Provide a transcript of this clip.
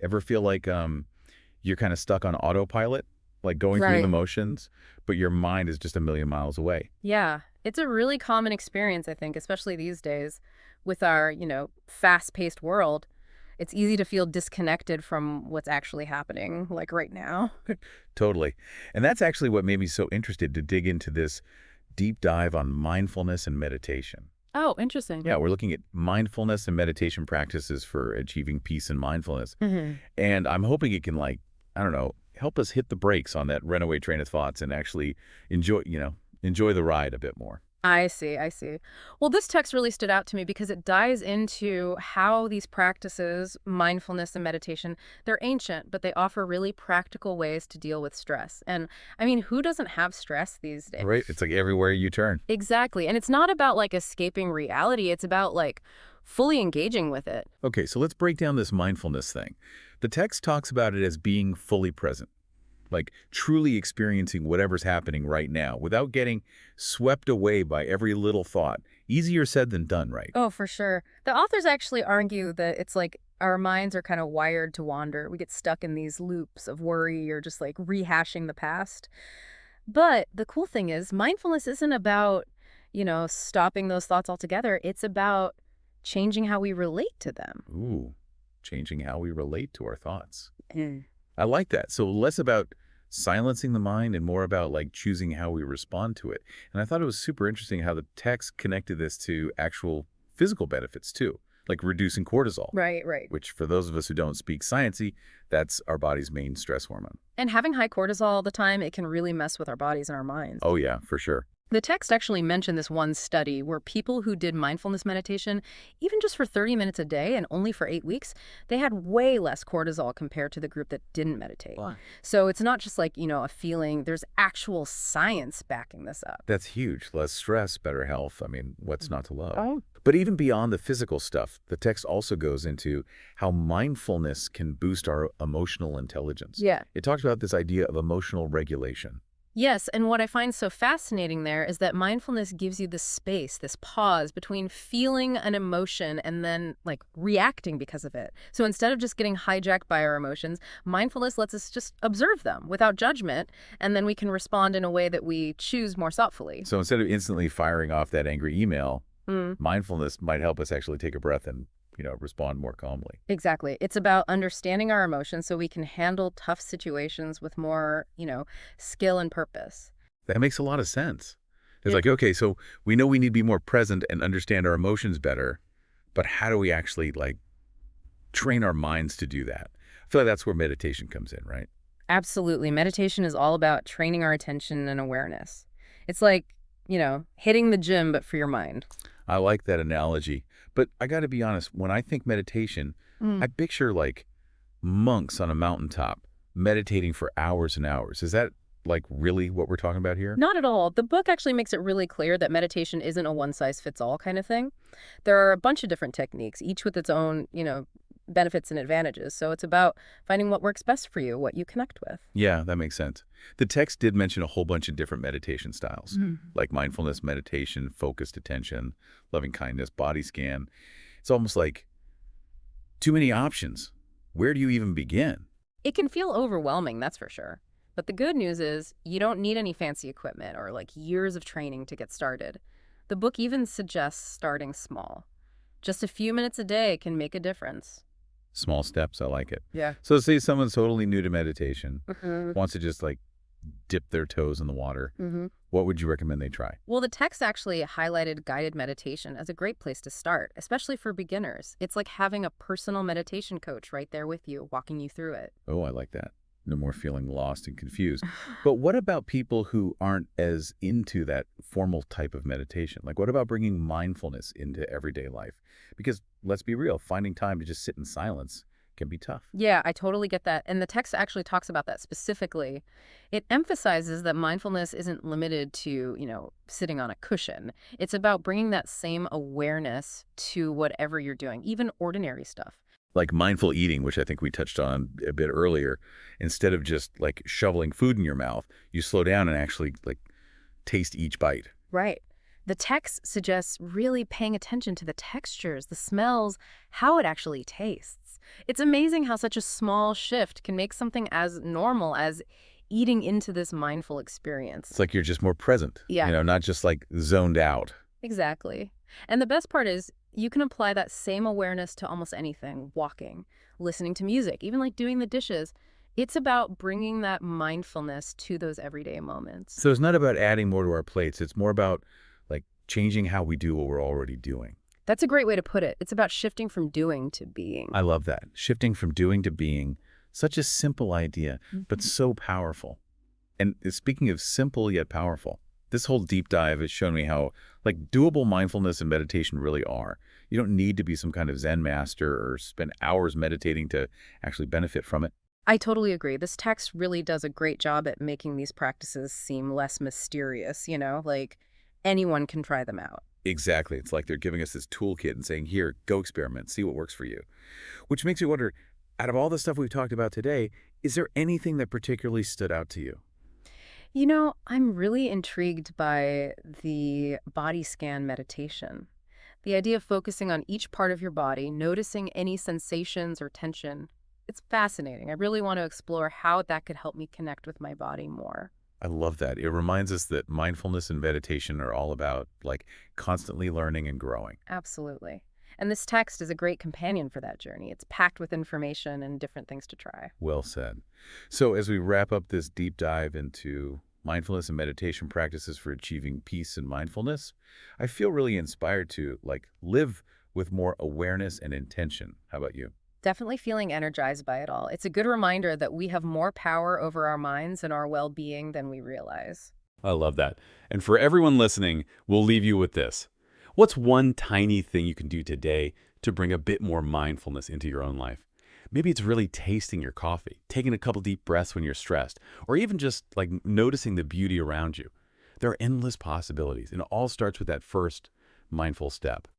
Ever feel like you're kind of stuck on autopilot, like going through the Right. motions, but your mind is just a million miles away? Yeah. It's a really common experience, I think, especially these days with our, fast-paced world. It's easy to feel disconnected from what's actually happening, like right now. Totally. And that's actually what made me so interested to dig into this deep dive on mindfulness and meditation. Oh, interesting. Yeah, we're looking at mindfulness and meditation practices for achieving peace and mindfulness. Hmm. And I'm hoping it can, like, I don't know, help us hit the brakes on that runaway train of thoughts and actually enjoy the ride a bit more. I see, I see. Well, this text really stood out to me because it dives into how these practices, mindfulness and meditation, they're ancient, but they offer really practical ways to deal with stress. And I mean, who doesn't have stress these days? Right? It's like everywhere you turn. Exactly. And it's not about like escaping reality, it's about like fully engaging with it. Okay, so let's break down this mindfulness thing. The text talks about it as being fully present, like truly experiencing whatever's happening right now without getting swept away by every little thought. Easier said than done, right? Oh, for sure. The authors actually argue that it's like our minds are kind of wired to wander. We get stuck in these loops of worry or just like rehashing the past. But the cool thing is, mindfulness isn't about, stopping those thoughts altogether. It's about changing how we relate to them. Ooh, changing how we relate to our thoughts. Mm. I like that. So less about silencing the mind and more about like choosing how we respond to it. And I thought it was super interesting how the text connected this to actual physical benefits too, like reducing cortisol, Right, right. which for those of us who don't speak sciencey, that's our body's main stress hormone. And having high cortisol all the time, it can really mess with our bodies and our minds. Oh yeah, for sure. The text actually mentioned this one study where people who did mindfulness meditation, even just for 30 minutes a day and only for 8 weeks, they had way less cortisol compared to the group that didn't meditate. Wow. So it's not just like, a feeling, there's actual science backing this up. That's huge. Less stress, better health. I mean, what's not to love? Oh, But even beyond the physical stuff, the text also goes into how mindfulness can boost our emotional intelligence. yeah. It talks about this idea of emotional regulation. Yes, and what I find so fascinating there is that mindfulness gives you this space, this pause between feeling an emotion and then like reacting because of it. So instead of just getting hijacked by our emotions, mindfulness lets us just observe them without judgment, and then we can respond in a way that we choose more thoughtfully. So instead of instantly firing off that angry email, Mm, mindfulness might help us actually take a breath and, respond more calmly. exactly. It's about understanding our emotions so we can handle tough situations with more, skill and purpose. That makes a lot of sense. It's Yeah. like, okay, so we know we need to be more present and understand our emotions better, but how do we actually like train our minds to do that? I feel like that's where meditation comes in, right? Absolutely. Meditation is all about training our attention and awareness. It's like, hitting the gym, but for your mind. I like that analogy. But I got to be honest, when I think meditation, I Mm. picture like monks on a mountaintop meditating for hours and hours. Is that like really what we're talking about here? Not at all. The book actually makes it really clear that meditation isn't a one size fits all kind of thing. There are a bunch of different techniques, each with its own, benefits and advantages. So it's about finding what works best for you, what you connect with. Yeah, that makes sense. The text did mention a whole bunch of different meditation styles, like mindfulness meditation, focused attention, loving kindness, body scan. It's almost like too many options. Where do you even begin? It can feel overwhelming, that's for sure. But the good news is you don't need any fancy equipment or like years of training to get started. The book even suggests starting small. Just a few minutes a day can make a difference. Small steps, I like it. Yeah. So say someone's totally new to meditation, Hmm. wants to just like dip their toes in the water. Hmm. What would you recommend they try? Well, the text actually highlighted guided meditation as a great place to start, especially for beginners. It's like having a personal meditation coach right there with you, walking you through it. Oh, I like that. No more feeling lost and confused. But what about people who aren't as into that formal type of meditation? Like, what about bringing mindfulness into everyday life? Because let's be real, finding time to just sit in silence can be tough. Yeah, I totally get that. And the text actually talks about that specifically. It emphasizes that mindfulness isn't limited to, sitting on a cushion. It's about bringing that same awareness to whatever you're doing, even ordinary stuff. Like mindful eating, which I think we touched on a bit earlier, instead of just like shoveling food in your mouth, you slow down and actually like taste each bite. Right. The text suggests really paying attention to the textures, the smells, how it actually tastes. It's amazing how such a small shift can make something as normal as eating into this mindful It's experience. like you're just more present, Yeah, not just like zoned out. exactly. And the best part is you can apply that same awareness to almost anything, walking, listening to music, even like doing the dishes. It's about bringing that mindfulness to those everyday moments. So it's not about adding more to our plates. It's more about like changing how we do what we're already doing. That's a great way to put it. It's about shifting from doing to being. I love that. Shifting from doing to being, such a simple idea, but Mhm. so powerful. And speaking of simple yet powerful, this whole deep dive has shown me how like doable mindfulness and meditation really are. You don't need to be some kind of Zen master or spend hours meditating to actually benefit from it. I totally agree. This text really does a great job at making these practices seem less mysterious, like anyone can try them out. Exactly. It's like they're giving us this toolkit and saying, here, go experiment, see what works for you. Which makes me wonder, out of all the stuff we've talked about today, is there anything that particularly stood out to you? I'm really intrigued by the body scan meditation. The idea of focusing on each part of your body, noticing any sensations or tension. It's fascinating. I really want to explore how that could help me connect with my body more. I love that. It reminds us that mindfulness and meditation are all about like constantly learning and growing. Absolutely. And this text is a great companion for that journey. It's packed with information and different things to try. Well said. So as we wrap up this deep dive into mindfulness and meditation practices for achieving peace and mindfulness, I feel really inspired to like live with more awareness and intention. How about you? Definitely feeling energized by it all. It's a good reminder that we have more power over our minds and our well being than we realize. I love that. And for everyone listening, we'll leave you with this. What's one tiny thing you can do today to bring a bit more mindfulness into your own life? Maybe it's really tasting your coffee, taking a couple deep breaths when you're stressed, or even just like noticing the beauty around you. There are endless possibilities, and it all starts with that first mindful step.